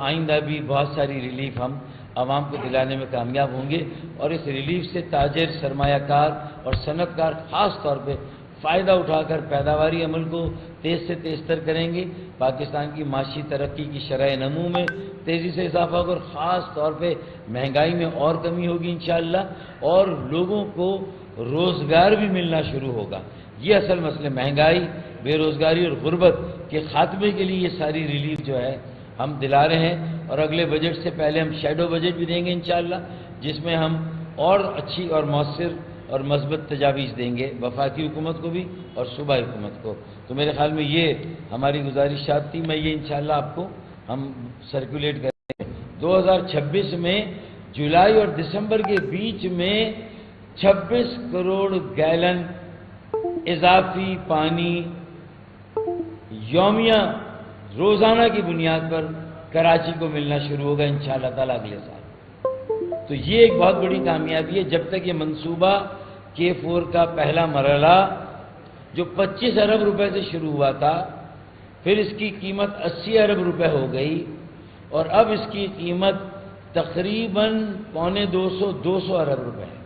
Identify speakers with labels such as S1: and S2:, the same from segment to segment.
S1: آئندہ بھی بہت ساری ریلیف ہم عوام کو دلانے میں کامیاب ہوں گے، اور اس ریلیف سے تاجر، سرمایہ کار اور صنعت کار خاص طور پہ فائدہ اٹھا کر پیداواری عمل کو تیز سے تیز تر کریں گے۔ پاکستان کی معاشی ترقی کی شرح نمو میں تیزی سے اضافہ ہوگا، اور خاص طور پہ مہنگائی میں اور کمی ہوگی انشاءاللہ، اور لوگوں کو روزگار بھی ملنا شروع ہوگا۔ یہ اصل مسئلہ مہنگائی، بے روزگاری اور غربت کے خاتمے کے لیے یہ ساری ریلیف جو ہے ہم دلا رہے ہیں، اور اگلے بجٹ سے پہلے ہم شیڈو بجٹ بھی دیں گے انشاءاللہ، جس میں ہم اور اچھی اور مؤثر اور مثبت تجاویز دیں گے وفاقی حکومت کو بھی اور صوبائی حکومت کو۔ تو میرے خیال میں یہ ہماری گزارشات تھی، میں یہ انشاءاللہ آپ کو ہم سرکولیٹ کریں گے۔ 2026 میں جولائی اور دسمبر کے بیچ میں 26 کروڑ گیلن اضافی پانی یومیہ روزانہ کی بنیاد پر کراچی کو ملنا شروع ہوگا انشاءاللہ تعالی اگلے سال۔ تو یہ ایک بہت بڑی کامیابی ہے۔ جب تک یہ منصوبہ K4 کا پہلا مرحلہ جو 25 ارب روپے سے شروع ہوا تھا، پھر اس کی قیمت 80 ارب روپے ہو گئی، اور اب اس کی قیمت تقریباً 200 ارب روپے ہے۔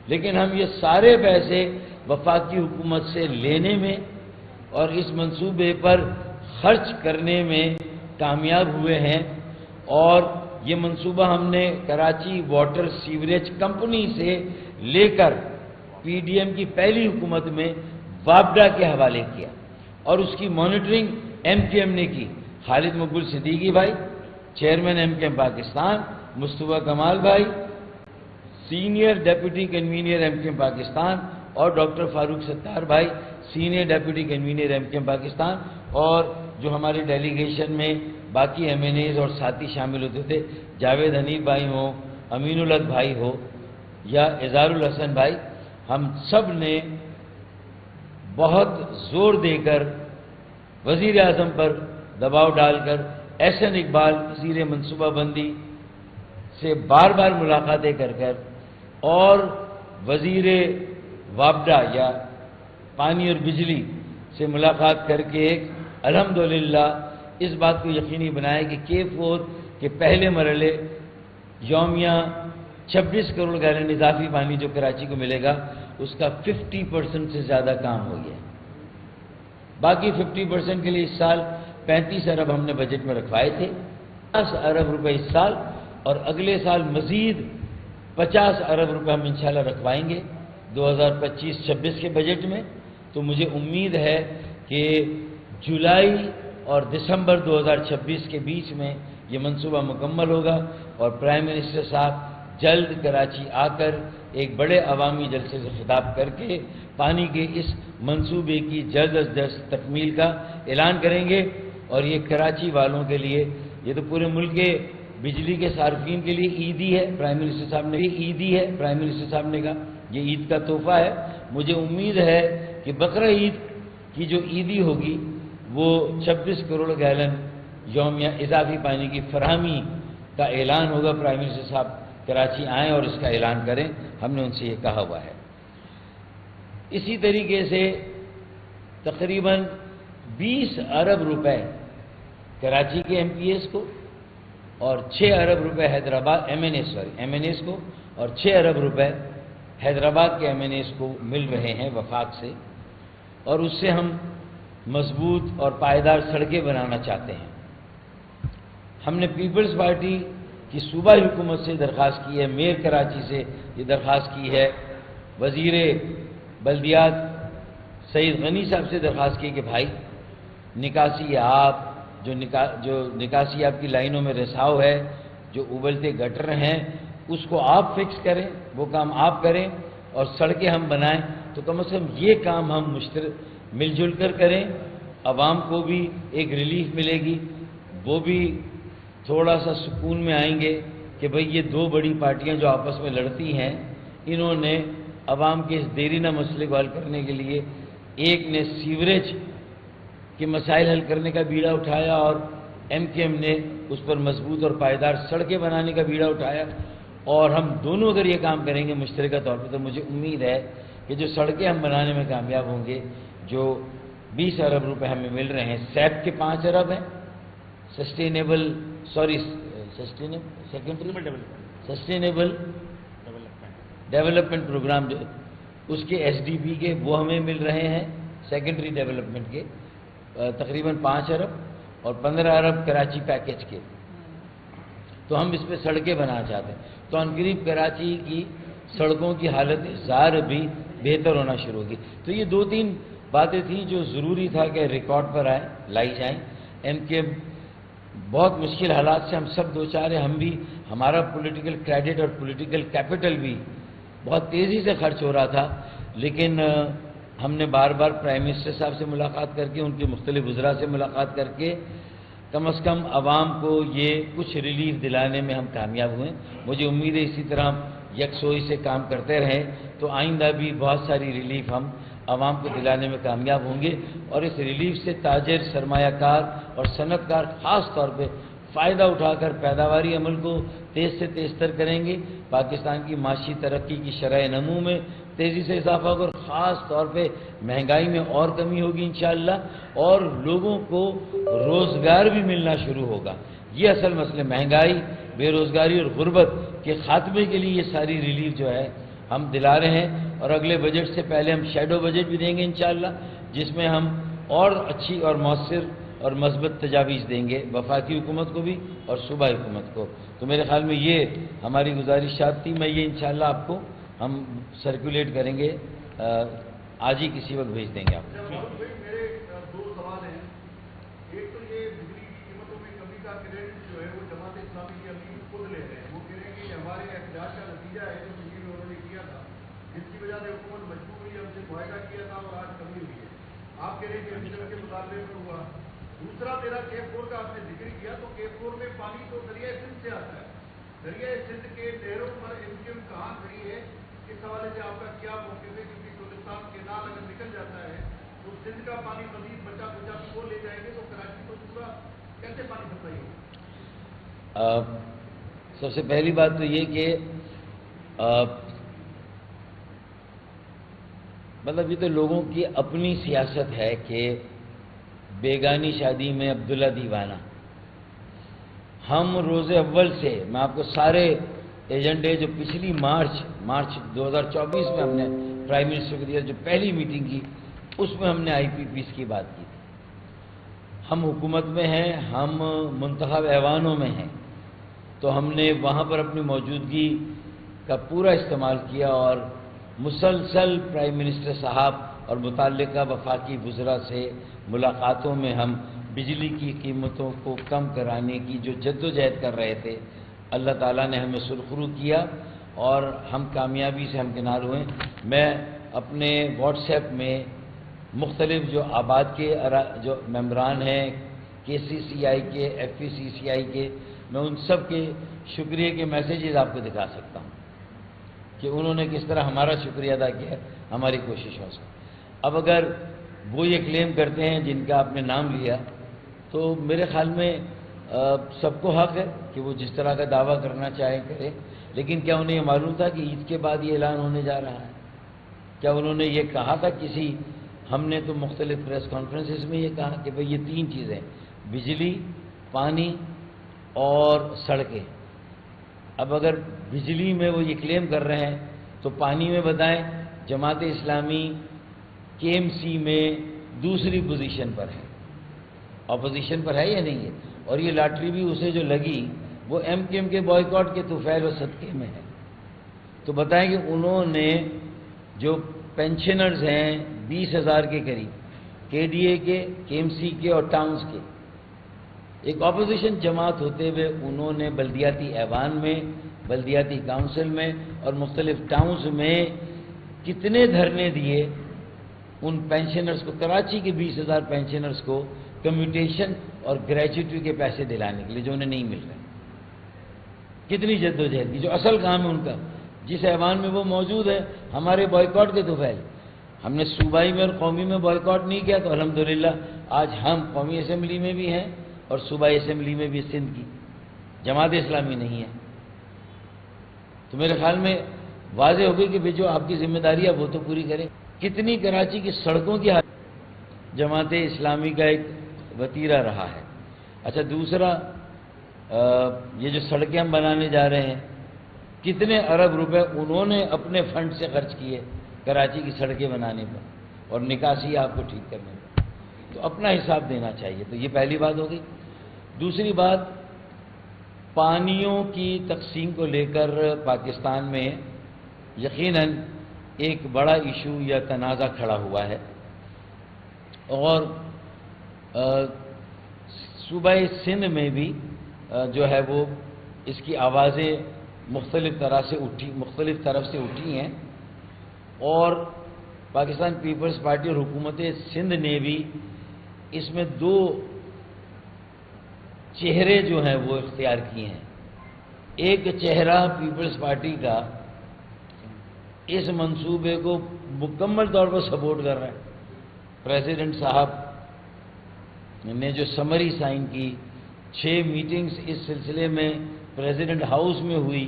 S1: لیکن ہم یہ سارے پیسے وفاقی حکومت سے لینے میں اور اس منصوبے پر خرچ کرنے میں کامیاب ہوئے ہیں، اور یہ منصوبہ ہم نے کراچی واٹر سیوریج کمپنی سے لے کر PDM کی پہلی حکومت میں وابڈا کے حوالے کیا، اور اس کی مانیٹرنگ MKM نے کی۔ خالد مقبول صدیقی بھائی چیئرمین MKM پاکستان، مصطفیٰ کمال بھائی senior deputy convener MKM Pakistan, اور ڈاکٹر فاروق ستار بھائی senior deputy convener MKM Pakistan, اور جو ہمارے ڈیلیگیشن میں باقی MNAs اور ساتھی شامل ہوتے تھے، جاوید حنیف بھائی ہوں، امین الحق بھائی ہو یا اظہار الحسن بھائی، ہم سب نے بہت زور دے کر وزیر اعظم پر دباؤ ڈال کر احسن اقبال وزیر منصوبہ بندی سے بار بار ملاقاتیں کر اور وزیر وابڈا یا پانی اور بجلی سے ملاقات کر کے الحمدللہ اس بات کو یقینی بنایا کہ K4 کے پہلے مرحلے یومیہ 26 کروڑ گیلن اضافی پانی جو کراچی کو ملے گا، اس کا 50% سے زیادہ کام ہو گیا۔ باقی 50% کے لیے اس سال 35 ارب ہم نے بجٹ میں رکھوائے تھے، 50 ارب روپے اس سال، اور اگلے سال مزید 50 ارب روپے ہم انشاءاللہ رکھوائیں گے 2025-26 کے بجٹ میں۔ تو مجھے امید ہے کہ جولائی اور دسمبر 2026 کے بیچ میں یہ منصوبہ مکمل ہوگا، اور پرائم منسٹر صاحب جلد کراچی آ کر ایک بڑے عوامی جلسے سے خطاب کر کے پانی کے اس منصوبے کی جلد از جلد تکمیل کا اعلان کریں گے۔ اور یہ کراچی والوں کے لیے، یہ تو پورے ملک کے بجلی کے صارفین کے لیے عیدی ہے، پرائم منسٹر صاحب نے عیدی ہے، پرائم منسٹر صاحب نے کہا یہ عید کا تحفہ ہے۔ مجھے امید ہے کہ بقرہ عید کی جو عیدی ہوگی وہ 26 کروڑ گیلن یومیہ اضافی پانی کی فراہمی کا اعلان ہوگا۔ پرائم منسٹر صاحب کراچی آئیں اور اس کا اعلان کریں، ہم نے ان سے یہ کہا ہوا ہے۔ اسی طریقے سے تقریباً 20 ارب روپے کراچی کے MPAs کو اور 6 ارب روپے حیدرآباد MNAs کو، اور 6 ارب روپے حیدرآباد کے MNAs کو مل رہے ہیں وفاق سے، اور اس سے ہم مضبوط اور پائیدار سڑکیں بنانا چاہتے ہیں۔ ہم نے پیپلز پارٹی کی صوبائی حکومت سے درخواست کی ہے، میئر کراچی سے یہ درخواست کی ہے، وزیر بلدیات سعید غنی صاحب سے درخواست کی کہ بھائی نکاسی آپ جو نکاسی آپ کی لائنوں میں رساؤ ہے، جو ابلتے گٹر ہیں، اس کو آپ فکس کریں، وہ کام آپ کریں، اور سڑکیں ہم بنائیں۔ تو کم از کم یہ کام ہم مل جل کر کریں، عوام کو بھی ایک ریلیف ملے گی، وہ بھی تھوڑا سا سکون میں آئیں گے کہ بھئی یہ دو بڑی پارٹیاں جو آپس میں لڑتی ہیں، انہوں نے عوام کے اس دیرینہ مسئلے کو حل کرنے کے لیے، ایک نے سیوریج کے مسائل حل کرنے کا بیڑا اٹھایا، اور MKM نے اس پر مضبوط اور پائیدار سڑکیں بنانے کا بیڑا اٹھایا، اور ہم دونوں اگر یہ کام کریں گے مشترکہ طور پر، تو مجھے امید ہے کہ جو سڑکیں ہم بنانے میں کامیاب ہوں گے، جو 20 ارب روپے ہمیں مل رہے ہیں، سیپ کے 5 ارب ہیں، سسٹینیبل ڈیولپمنٹ پروگرام جو اس کے ایس ڈی پی کے وہ ہمیں مل رہے ہیں، سیکنڈری ڈیولپمنٹ کے تقریباً 5 ارب اور 15 ارب کراچی پیکیج کے، تو ہم اس پہ سڑکیں بنانا چاہتے ہیں۔ تو عنقریب کراچی کی سڑکوں کی حالت زار بھی بہتر ہونا شروع ہوگی۔ تو یہ 2-3 باتیں تھیں جو ضروری تھا کہ ریکارڈ پر لائی جائیں۔ ایم کے بہت مشکل حالات سے ہم سب دو چار ہیں، ہم بھی، ہمارا پولیٹیکل کریڈٹ اور پولیٹیکل کیپٹل بھی بہت تیزی سے خرچ ہو رہا تھا، لیکن ہم نے بار بار پرائم منسٹر صاحب سے ملاقات کر کے، ان کے مختلف وزراء سے ملاقات کر کے کم از کم عوام کو یہ کچھ ریلیف دلانے میں ہم کامیاب ہوئے۔ مجھے امید ہے اسی طرح یکسوئی سے کام کرتے رہیں تو آئندہ بھی بہت ساری ریلیف ہم عوام کو دلانے میں کامیاب ہوں گے، اور اس ریلیف سے تاجر، سرمایہ کار اور صنعت کار خاص طور پہ فائدہ اٹھا کر پیداواری عمل کو تیز سے تیز تر کریں گے۔ پاکستان کی معاشی ترقی کی شرح نمو میں تیزی سے اضافہ ہوگا، اور خاص طور پہ مہنگائی میں اور کمی ہوگی انشاءاللہ، اور لوگوں کو روزگار بھی ملنا شروع ہوگا۔ یہ اصل مسئلہ، مہنگائی، بے روزگاری اور غربت کے خاتمے کے لیے یہ ساری ریلیف جو ہے ہم دلا رہے ہیں، اور اگلے بجٹ سے پہلے ہم شیڈو بجٹ بھی دیں گے انشاءاللہ، جس میں ہم اور اچھی اور مؤثر اور مثبت تجاویز دیں گے وفاقی حکومت کو بھی اور صوبائی حکومت کو۔ تو میرے خیال میں یہ ہماری گزارشات تھی، میں یہ انشاءاللہ آپ کو ہم سرکولیٹ کریں گے، آج ہی کسی وقت بھیج دیں گے آپ کو۔
S2: میرے 2 سوال ہیں۔ ایک تو یہ بجلی کی قیمتوں میں کمی کا کریڈٹ جو ہے وہ جماعت اسلامی کی امیر خود لے رہے ہیں، وہ کہہ رہے ہیں کہ ہمارے احتجاج کا نتیجہ ہے جو بجلی میں انہوں نے کیا تھا، جس کی وجہ سے حکومت مجبور ہوئی، ہم سے معاہدہ کیا تھا اور آج کمی ہوئی ہے۔ آپ کہہ رہے ہیں کہ ابھی کے مطالبے میں ہوا۔ دوسرا میرا K4 کا آپ نے ذکر کیا، تو K4 میں پانی تو دریائے سندھ سے آتا ہے، دریائے سندھ کے نہروں پر MKM کہاں کھڑی ہے؟ اس حوالے سے آپ کا کیا موقف ہے؟ کیونکہ کوہستان کینال اگر نکل جاتا ہے تو سندھ کا پانی مزید بچا کچا وہ لے جائیں گے، تو کراچی کو پورا کیسے پانی سپلائی ہوگا؟
S1: سب سے پہلی بات تو یہ کہ مطلب یہ تو لوگوں کی اپنی سیاست ہے کہ بیگانی شادی میں عبداللہ دیوانہ۔ ہم روز اول سے، میں آپ کو سارے ایجنڈے جو پچھلی مارچ 2024 میں ہم نے پرائم منسٹر کو دیا، جو پہلی میٹنگ کی اس میں ہم نے آئی پی پیز کی بات کی تھی۔ ہم حکومت میں ہیں، ہم منتخب ایوانوں میں ہیں، تو ہم نے وہاں پر اپنی موجودگی کا پورا استعمال کیا اور مسلسل پرائم منسٹر صاحب اور متعلقہ وفاقی وزراء سے ملاقاتوں میں ہم بجلی کی قیمتوں کو کم کرانے کی جو جدوجہد کر رہے تھے، اللہ تعالیٰ نے ہمیں سرخرو کیا اور ہم کامیابی سے ہمکنار ہوئے۔ میں اپنے واٹس ایپ میں مختلف جو آباد کے جو ممبران ہیں، KCCI کے، FPCCI کے، میں ان سب کے شکریہ کے میسیجز آپ کو دکھا سکتا ہوں کہ انہوں نے کس طرح ہمارا شکریہ ادا کیا ہماری کوششوں سے۔ اب اگر وہ یہ کلیم کرتے ہیں جن کا آپ نے نام لیا، تو میرے خیال میں سب کو حق ہے کہ وہ جس طرح کا دعویٰ کرنا چاہیں کریں، لیکن کیا انہیں یہ معلوم تھا کہ عید کے بعد یہ اعلان ہونے جا رہا ہے؟ کیا انہوں نے یہ کہا تھا ہم نے تو مختلف پریس کانفرنسز میں یہ کہا کہ بھئی یہ 3 چیزیں، بجلی، پانی اور سڑکیں۔ اب اگر بجلی میں وہ یہ کلیم کر رہے ہیں تو پانی میں بتائیں، جماعت اسلامی KMC میں دوسری پوزیشن پر ہے، اپوزیشن پر ہے یا نہیں ہے؟ اور یہ لاٹری بھی اسے جو لگی وہ MKM کے بوائیکاٹ کے طفیل و صدقے میں ہے۔ تو بتائیں کہ انہوں نے جو پینشنرز ہیں 20,000 کے قریب، KDA کے، KMC کے اور ٹاؤنز کے، ایک اپوزیشن جماعت ہوتے ہوئے انہوں نے بلدیاتی ایوان میں، بلدیاتی کاؤنسل میں اور مختلف ٹاؤنز میں کتنے دھرنے دیے ان پینشنرز کو، کراچی کے 20,000 پینشنرز کو کمیوٹیشن اور گریچوٹی کے پیسے دلانے کے لیے جو انہیں نہیں مل رہے۔ کتنی جدوجہد کی، جو اصل کام ہے ان کا، جس ایوان میں وہ موجود ہے، ہمارے بوائیکاٹ کے طفیل۔ ہم نے صوبائی میں اور قومی میں بوائیکاٹ نہیں کیا، تو الحمدللہ آج ہم قومی اسمبلی میں بھی ہیں اور صوبائی اسمبلی میں بھی سندھ کی جماعت اسلامی نہیں ہے۔ تو میرے خیال میں واضح ہوگی کہ جو آپ کی ذمہ داری ہے وہ تو پوری کریں۔ کتنی کراچی کی سڑکوں کی حالت جماعت اسلامی کا ایک وتیرہ رہا ہے، اچھا دوسرا، یہ جو سڑکیں ہم بنانے جا رہے ہیں، کتنے ارب روپے انہوں نے اپنے فنڈ سے خرچ کیے کراچی کی سڑکیں بنانے پر اور نکاسی آپ کو ٹھیک کرنے پر، تو اپنا حساب دینا چاہیے. تو یہ پہلی بات ہوگی. دوسری بات، پانیوں کی تقسیم کو لے کر پاکستان میں یقیناً ایک بڑا ایشو یا تنازع کھڑا ہوا ہے، اور صوبہ سندھ میں بھی جو ہے وہ اس کی آوازیں مختلف طرف سے اٹھی ہیں، اور پاکستان پیپلز پارٹی اور حکومت سندھ نے بھی اس میں دو چہرے جو ہیں وہ اختیار کیے ہیں. ایک چہرہ پیپلز پارٹی کا اس منصوبے کو مکمل طور پر سپورٹ کر رہا ہے. پریزیڈنٹ صاحب نے جو سمری سائن کی، 6 میٹنگز اس سلسلے میں پریزیڈنٹ ہاؤس میں ہوئی.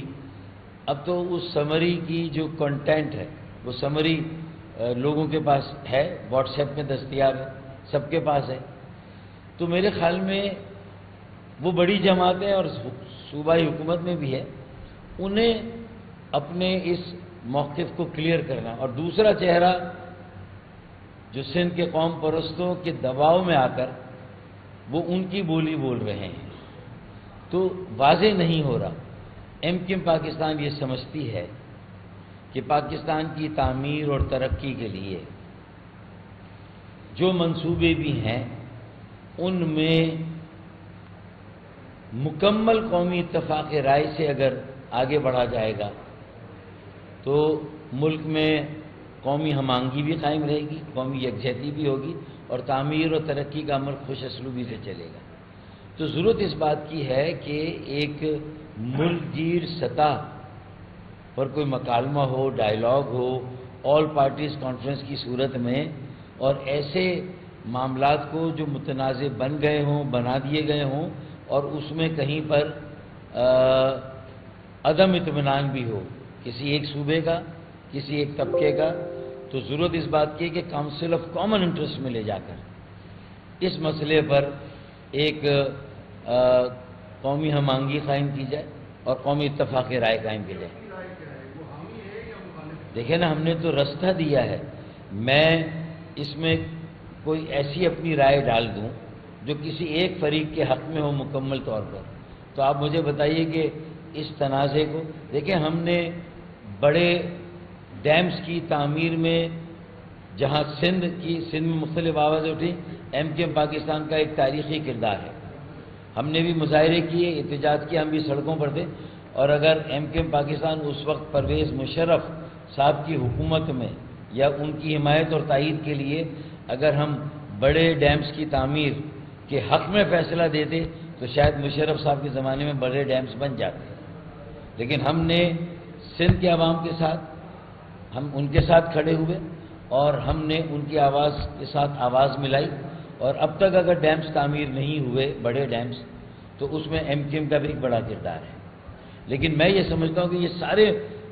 S1: اب تو اس سمری کی جو کنٹینٹ ہے وہ سمری لوگوں کے پاس ہے، واٹس ایپ میں دستیاب ہے، سب کے پاس ہے. تو میرے خیال میں وہ بڑی جماعتیں اور صوبائی حکومت میں بھی ہے، انہیں اپنے اس موقف کو کلیئر کرنا. اور دوسرا چہرہ جو سندھ کے قوم پرستوں کے دباؤ میں آ کر وہ ان کی بولی بول رہے ہیں، تو واضح نہیں ہو رہا. ایم کیو ایم پاکستان یہ سمجھتی ہے کہ پاکستان کی تعمیر اور ترقی کے لیے جو منصوبے بھی ہیں ان میں مکمل قومی اتفاق رائے سے اگر آگے بڑھا جائے گا تو ملک میں قومی ہم آہنگی بھی قائم رہے گی، قومی یکجہتی بھی ہوگی، اور تعمیر اور ترقی کا عمل خوش اسلوبی سے چلے گا. تو ضرورت اس بات کی ہے کہ ایک ملک گیر سطح پر کوئی مکالمہ ہو، ڈائیلاگ ہو، آل پارٹیز کانفرنس کی صورت میں، اور ایسے معاملات کو جو متنازع بن گئے ہوں، بنا دیے گئے ہوں، اور اس میں کہیں پر عدم اطمینان بھی ہو کسی ایک صوبے کا، کسی ایک طبقے کا، تو ضرورت اس بات کی ہے کہ کاؤنسل آف کامن انٹرسٹ میں لے جا کر اس مسئلے پر ایک قومی ہم آہنگی قائم کی جائے اور قومی اتفاق رائے قائم کی جائے. دیکھیں نا، ہم نے تو رستہ دیا ہے. میں اس میں کوئی ایسی اپنی رائے ڈال دوں جو کسی ایک فریق کے حق میں ہو مکمل طور پر، تو آپ مجھے بتائیے کہ اس تنازع کو دیکھیں. ہم نے بڑے ڈیمز کی تعمیر میں جہاں سندھ میں مختلف آوازیں اٹھی، ایم کیو ایم پاکستان کا ایک تاریخی کردار ہے. ہم نے بھی مظاہرے کیے، احتجاج کیا، ہم بھی سڑکوں پر تھے. اور اگر ایم کیو ایم پاکستان اس وقت پرویز مشرف صاحب کی حکومت میں یا ان کی حمایت اور تائید کے لیے اگر ہم بڑے ڈیمز کی تعمیر کے حق میں فیصلہ دیتے تو شاید مشرف صاحب کے زمانے میں بڑے ڈیمز بن جاتے. لیکن ہم نے سندھ کے عوام کے ساتھ، ہم ان کے ساتھ کھڑے ہوئے اور ہم نے ان کی آواز کے ساتھ آواز ملائی. اور اب تک اگر ڈیمز تعمیر نہیں ہوئے، بڑے ڈیمز، تو اس میں ایم کیو ایم کا بھی ایک بڑا کردار ہے. لیکن میں یہ سمجھتا ہوں کہ یہ سارے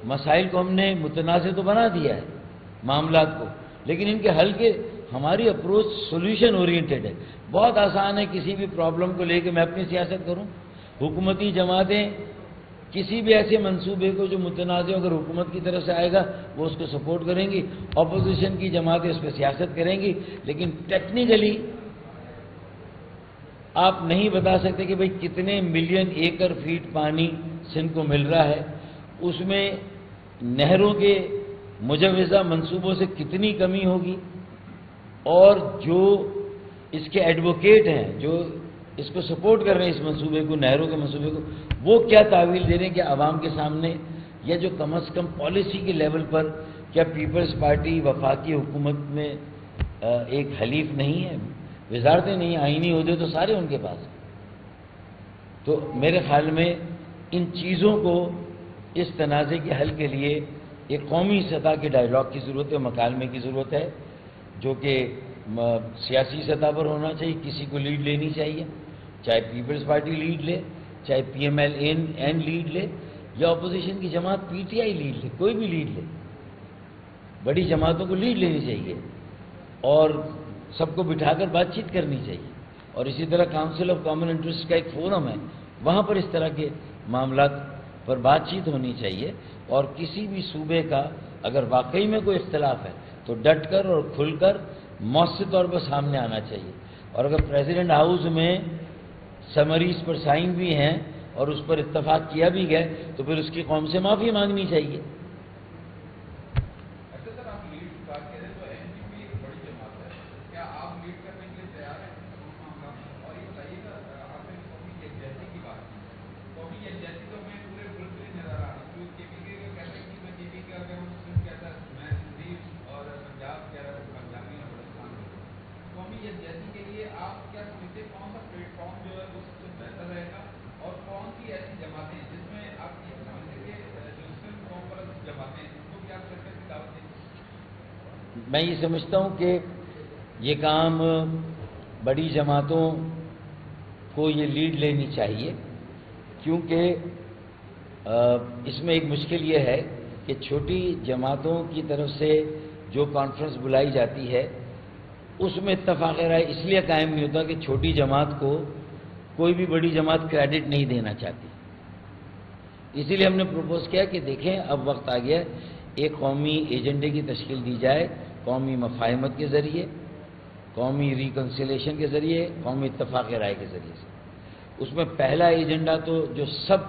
S1: مسائل کو ہم نے متنازع تو بنا دیا ہے معاملات کو، لیکن ان کے حل کے ہماری اپروچ سولوشن اورینٹڈ ہے. بہت آسان ہے کسی بھی پرابلم کو لے کے میں اپنی سیاست کروں. حکومتی جماعتیں کسی بھی ایسے منصوبے کو جو متنازع اگر حکومت کی طرف سے آئے گا وہ اس کو سپورٹ کریں گی، اپوزیشن کی جماعتیں اس پہ سیاست کریں گی. لیکن ٹیکنیکلی آپ نہیں بتا سکتے کہ بھئی کتنے ملین ایکڑ فیٹ پانی سندھ کو مل رہا ہے، اس میں نہروں کے مجوزہ منصوبوں سے کتنی کمی ہوگی، اور جو اس کے ایڈوکیٹ ہیں، جو اس کو سپورٹ کر رہے ہیں اس منصوبے کو، نہروں کے منصوبے کو، وہ کیا تعویل دے رہے ہیں کہ عوام کے سامنے، یا جو کم از کم پالیسی کے لیول پر کیا پیپلز پارٹی وفاقی حکومت میں ایک حلیف نہیں ہے؟ وزارتیں نہیں، آئینی عہدے تو سارے ان کے پاس ہیں. تو میرے خیال میں ان چیزوں کو، اس تنازع کے حل کے لیے ایک قومی سطح کے ڈائیلاگ کی ضرورت ہے، مکالمے کی ضرورت ہے، جو کہ سیاسی سطح پر ہونا چاہیے. کسی کو لیڈ لینی چاہیے، چاہے پیپلز پارٹی لیڈ لے، چاہے P M L N lead لے، یا اپوزیشن کی جماعت پی ٹی آئی لیڈ لے، کوئی بھی لیڈ لے. بڑی جماعتوں کو لیڈ لینی چاہیے اور سب کو بٹھا کر بات چیت کرنی چاہیے. اور اسی طرح کاؤنسل آف کامن انٹرسٹ کا ایک فورم ہے، وہاں پر اس طرح کے معاملات پر بات چیت ہونی چاہیے، اور کسی بھی صوبے کا اگر واقعی میں کوئی اختلاف ہے تو ڈٹ کر اور کھل کر مؤثر طور پر سامنے آنا چاہیے، اور اگر پریزیڈنٹ ہاؤس میں سمریز پر سائن بھی ہیں اور اس پر اتفاق کیا بھی گئے تو پھر اس کی قوم سے معافی مانگنی چاہیے۔
S3: اچھا سر، آپ لیڈ کی بات کریں تو این پی پی ایک بڑی جماعت ہے، کیا آپ لیڈ کرنے کے لیے تیار ہیں معاملہ؟ اور یہ بتائیے گا، آپ نے قومی یکجہتی کی بات کی، قومی یکجہتی تو ہمیں پورے ملک میں نظر آ رہی ہے، کے پی کے کا کہتے ہیں کہ میں کے پی کے اگر ہوں صرف کہتا ہے میں سندھی اور پنجاب کہہ رہا ہوں پنجابی اور بلوچستان میں قومی یکجہتی کے لیے آپ کیا سمجھتے ہیں کون سا پلیٹ فارم جو ہے وہ سب سے بہتر رہے گا، اور کون سی ایسی جماعتیں جس میں آپ یہ سمجھتے کہ جو صرف قوم پرست جماعتیں ان کو بھی آپ شرکت کی دعوت دیں؟
S1: میں یہ سمجھتا ہوں کہ یہ کام بڑی جماعتوں کو یہ لیڈ لینی چاہیے، کیونکہ اس میں ایک مشکل یہ ہے کہ چھوٹی جماعتوں کی طرف سے جو کانفرنس بلائی جاتی ہے اس میں اتفاق رائے اس لیے قائم نہیں ہوتا کہ چھوٹی جماعت کو کوئی بھی بڑی جماعت کریڈٹ نہیں دینا چاہتی، اسی لیے ہم نے پروپوز کیا کہ دیکھیں اب وقت آ گیا ایک قومی ایجنڈے کی تشکیل دی جائے، قومی مفاہمت کے ذریعے، قومی ریکنسیلیشن کے ذریعے، قومی اتفاق رائے کے ذریعے سے۔ اس میں پہلا ایجنڈا تو جو سب